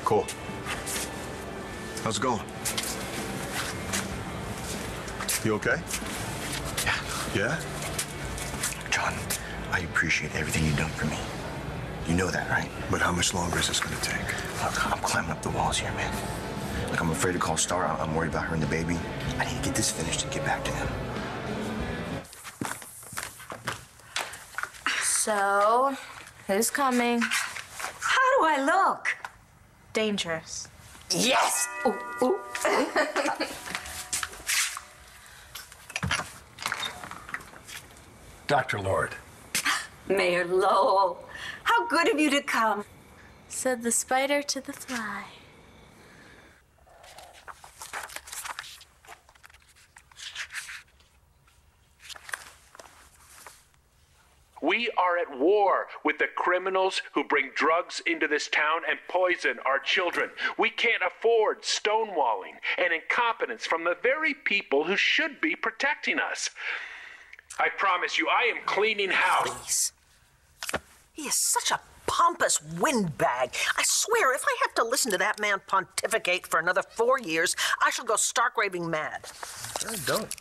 Cool. How's it going? You okay? Yeah. Yeah? John, I appreciate everything you've done for me. You know that, right? But how much longer is this gonna take? Look, I'm climbing up the walls here, man. Like, I'm afraid to call Starr. I'm worried about her and the baby. I need to get this finished and get back to them. So, who's coming? How do I look? Dangerous. Yes! Ooh, ooh. Dr. Lord. Mayor Lowell, how good of you to come. Said the spider to the fly. We are at war with the criminals who bring drugs into this town and poison our children. We can't afford stonewalling and incompetence from the very people who should be protecting us. I promise you, I am cleaning house. Please. He is such a pompous windbag. I swear, if I have to listen to that man pontificate for another 4 years, I shall go stark raving mad. Don't.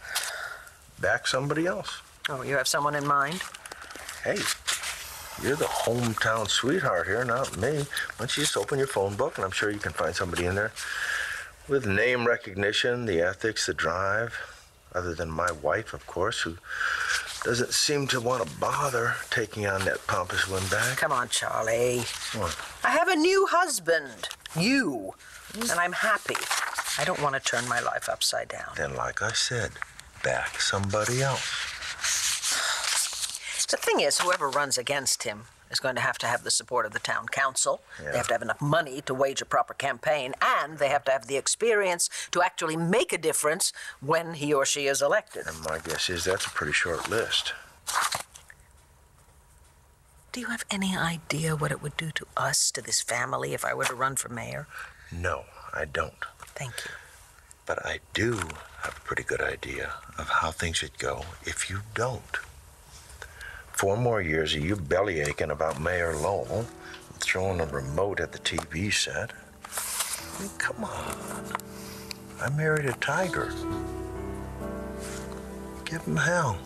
Back somebody else. Oh, you have someone in mind? Hey, you're the hometown sweetheart here, not me. Why don't you just open your phone book, and I'm sure you can find somebody in there with name recognition, the ethics, the drive, other than my wife, of course, who doesn't seem to want to bother taking on that pompous windbag. Come on, Charlie. What? I have a new husband, you, and I'm happy. I don't want to turn my life upside down. Then, like I said, back somebody else. The thing is, whoever runs against him is going to have the support of the town council. Yeah. They have to have enough money to wage a proper campaign, and they have to have the experience to actually make a difference when he or she is elected. And my guess is that's a pretty short list. Do you have any idea what it would do to us, to this family, if I were to run for mayor? No, I don't. Thank you. But I do have a pretty good idea of how things would go if you don't. 4 more years of you belly aching about Mayor Lowell, throwing a remote at the TV set. I mean, come on. I married a tiger. Give him hell.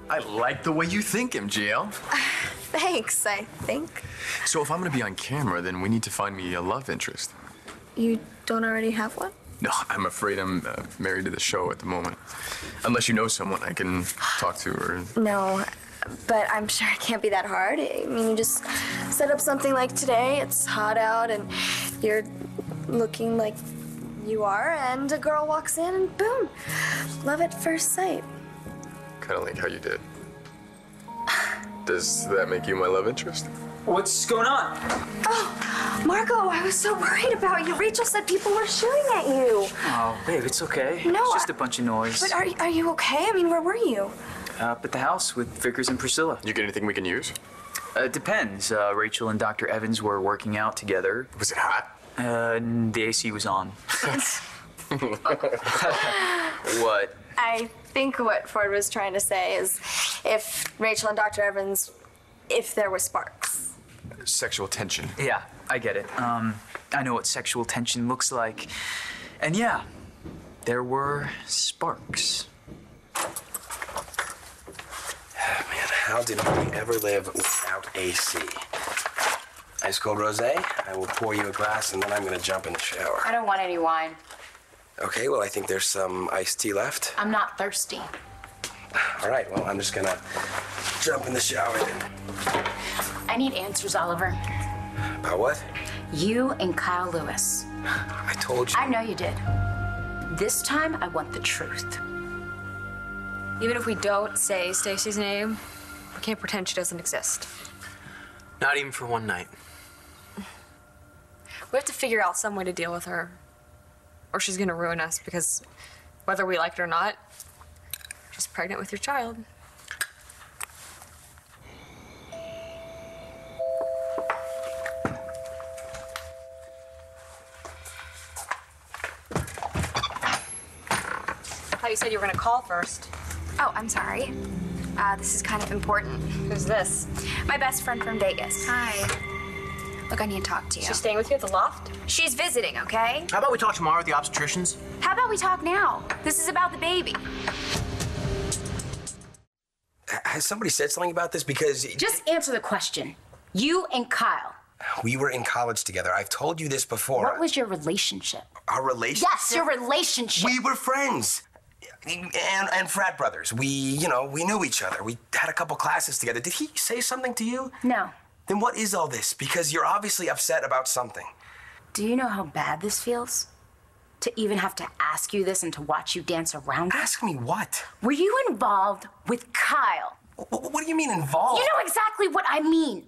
I like the way you think, MGL. Thanks, I think. So if I'm gonna be on camera, then we need to find me a love interest. You don't already have one? No, I'm afraid I'm married to the show at the moment. Unless you know someone I can talk to or... No, but I'm sure it can't be that hard. I mean, you just set up something like today. It's hot out and you're looking like you are, and a girl walks in and boom, love at first sight. Kind of like how you did. Does that make you my love interest? What's going on? Oh, Marco, I was so worried about you. Rachel said people were shooting at you. Oh, babe, it's okay. No, it's just a bunch of noise. But are you okay? I mean, where were you? Up at the house with Vickers and Priscilla. You get anything we can use? It depends. Rachel and Dr. Evans were working out together. Was it hot? The AC was on. What? I think what Ford was trying to say is if Rachel and Dr. Evans, if there were sparks. Sexual tension. Yeah, I get it. I know what sexual tension looks like. And yeah, there were sparks. Man, how did we ever live without AC? Ice cold rosé? I will pour you a glass and then I'm gonna jump in the shower. I don't want any wine. Okay, well, I think there's some iced tea left. I'm not thirsty. All right, well, I'm just gonna jump in the shower then. I need answers, Oliver. About what? You and Kyle Lewis. I told you. I know you did. This time, I want the truth. Even if we don't say Stacy's name, we can't pretend she doesn't exist. Not even for one night. We have to figure out some way to deal with her, or she's gonna ruin us because whether we like it or not, she's pregnant with your child. I thought you said you were gonna call first. Oh, I'm sorry. This is kind of important. Who's this? My best friend from Vegas. Hi. Look, I need to talk to you. She's staying with you at the loft? She's visiting, okay? How about we talk tomorrow at the obstetricians? How about we talk now? This is about the baby. Has somebody said something about this? Because Just answer the question. You and Kyle. we were in college together. I've told you this before. What was your relationship? Our relationship? Yes, your relationship. We were friends. And frat brothers. We knew each other. We had a couple classes together. Did he say something to you? No. Then what is all this? Because you're obviously upset about something. Do you know how bad this feels? To even have to ask you this and to watch you dance around it? Ask me what? Were you involved with Kyle? What do you mean involved? You know exactly what I mean.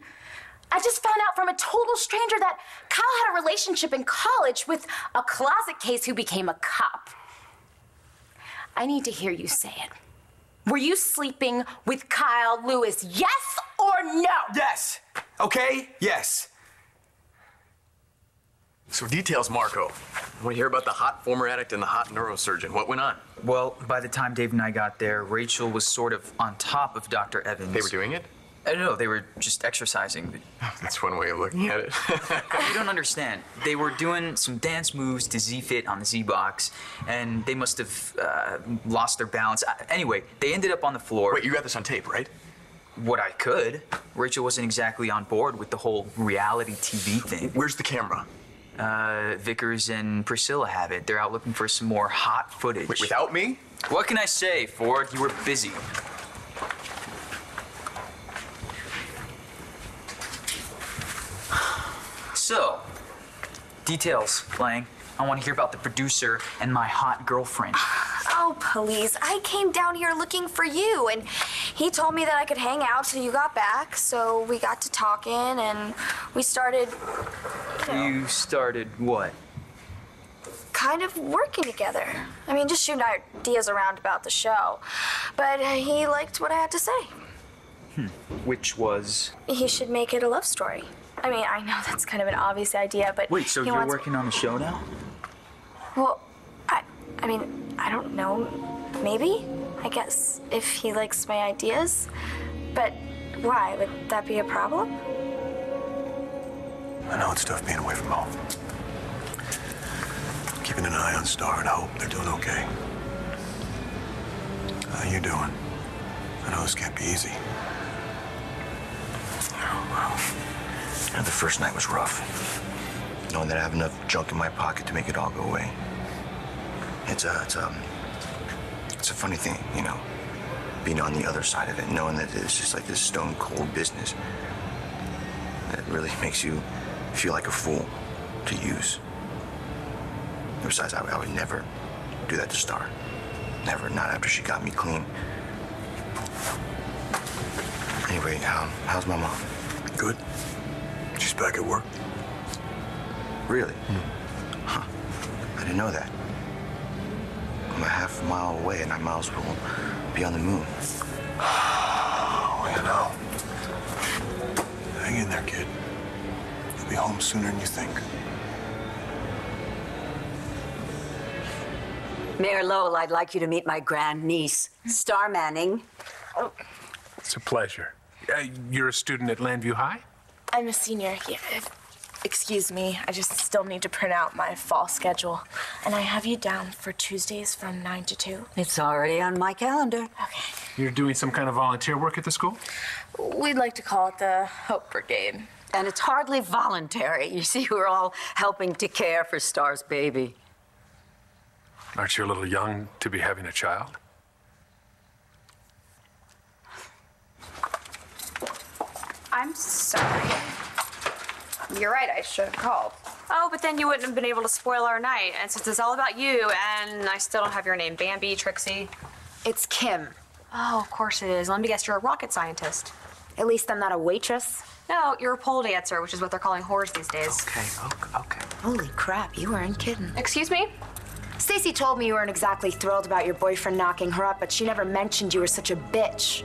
I just found out from a total stranger that Kyle had a relationship in college with a closet case who became a cop. I need to hear you say it. Were you sleeping with Kyle Lewis, yes or no? Yes. Okay? Yes. So details, Marco. I want to hear about the hot former addict and the hot neurosurgeon. What went on? Well, by the time Dave and I got there, Rachel was sort of on top of Dr. Evans. They were doing it? No, they were just exercising. That's one way of looking at it. You don't understand. They were doing some dance moves to Z-Fit on the Z-Box, and they must have lost their balance. Anyway, they ended up on the floor. Wait, you got this on tape, right? What I could. Rachel wasn't exactly on board with the whole reality TV thing. Where's the camera? Vickers and Priscilla have it. They're out looking for some more hot footage. Wait, without me? What can I say, Ford? You were busy. So, details, Lang. I want to hear about the producer and my hot girlfriend. Oh, please. I came down here looking for you, and he told me that I could hang out till you got back, so we got to talking, and we started, You started what? kind of working together. I mean, just shooting ideas around about the show. But he liked what I had to say. Which was? He should make it a love story. I mean, I know that's kind of an obvious idea, but Wait, so he you're wants... working on the show now? Well, I mean, I don't know. Maybe? I guess, if he likes my ideas. But why? Would that be a problem? I know it's tough being away from home. Keeping an eye on Starr and Hope. They're doing okay. How you doing? I know this can't be easy. Oh, well. You know, the first night was rough. Knowing that I have enough junk in my pocket to make it all go away. It's a funny thing, you know, being on the other side of it, knowing that it's just like this stone cold business. It really makes you feel like a fool to use. Besides, I would never do that to Starr. Never, not after she got me clean. Anyway, how's my mom? Good. She's back at work. Really? Huh. I didn't know that. I'm a half mile away, and I might as well be on the moon. Oh, you know. Hang in there, kid. You'll be home sooner than you think. Mayor Lowell, I'd like you to meet my grandniece, Starr Manning. It's a pleasure. You're a student at Landview High? I'm a senior here. Excuse me, I just still need to print out my fall schedule. And I have you down for Tuesdays from 9 to 2. It's already on my calendar. Okay. You're doing some kind of volunteer work at the school? We'd like to call it the Hope Brigade. And it's hardly voluntary. You see, we're all helping to care for Starr's baby. Aren't you a little young to be having a child? I'm sorry. You're right, I should have called. Oh, but then you wouldn't have been able to spoil our night. And since it's all about you, and I still don't have your name, Bambi, Trixie. It's Kim. Oh, of course it is. Let me guess, you're a rocket scientist. At least I'm not a waitress. No, you're a pole dancer, which is what they're calling whores these days. Okay. Holy crap, you weren't kidding. Excuse me? Stacy told me you weren't exactly thrilled about your boyfriend knocking her up, but she never mentioned you were such a bitch.